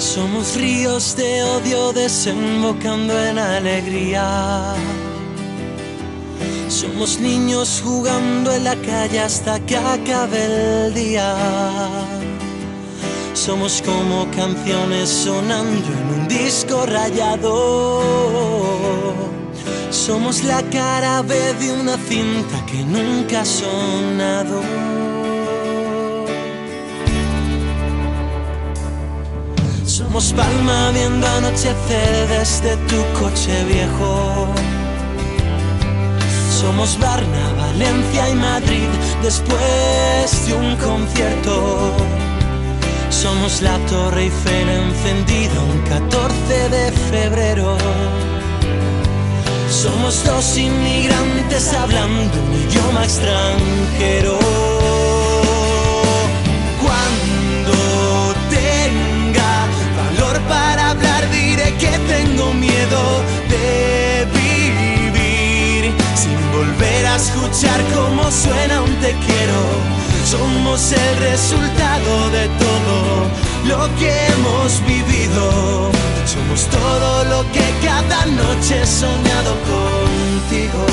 Somos ríos de odio desembocando en alegría. Somos niños jugando en la calle hasta que acabe el día. Somos como canciones sonando en un disco rayado. Somos la cara B de una cinta que nunca ha sonado. Somos Palma viendo anochecer desde tu coche viejo. Somos Varna, Valencia y Madrid después de un concierto. Somos la Torre Eiffel encendida un 14 de febrero. Somos dos inmigrantes hablando un idioma extranjero. Cuando tenga valor para hablar diré que tengo miedo de vivir sin volver a escuchar cómo suena un te quiero. Somos el resultado de todo lo que hemos vivido. Somos todo lo que cada noche he soñado contigo.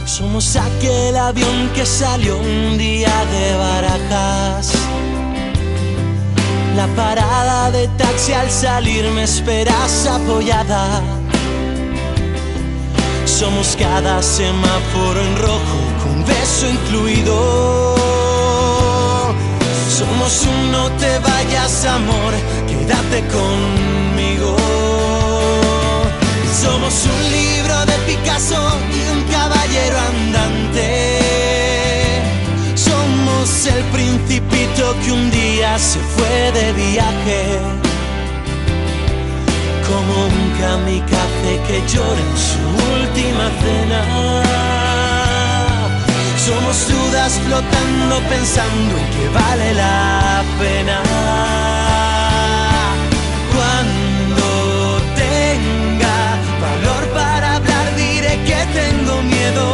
Somos aquel avión que salió un día de Barajas. La parada de taxi al salir me esperas apoyada. Somos cada semáforo en rojo con beso incluido. Somos un no te vayas amor, quédate conmigo. Somos un libro de Picasso y un caballero andante. Somos el principito que un día se fue de viaje, como un kamikaze que llora en su última cena. Somos dudas flotando pensando en que vale la pena. Cuando tenga valor para hablar diré que tengo miedo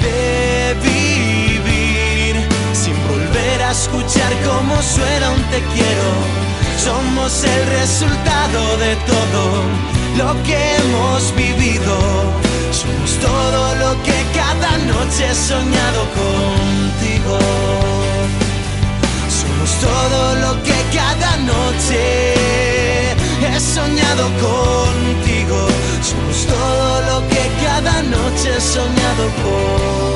de vivir sin volver a escuchar cómo suena un te quiero. Somos el resultado de todo lo que hemos vivido. Somos todo lo que cada noche he soñado contigo. Somos todo lo que cada noche he soñado contigo. Somos todo lo que cada noche he soñado contigo.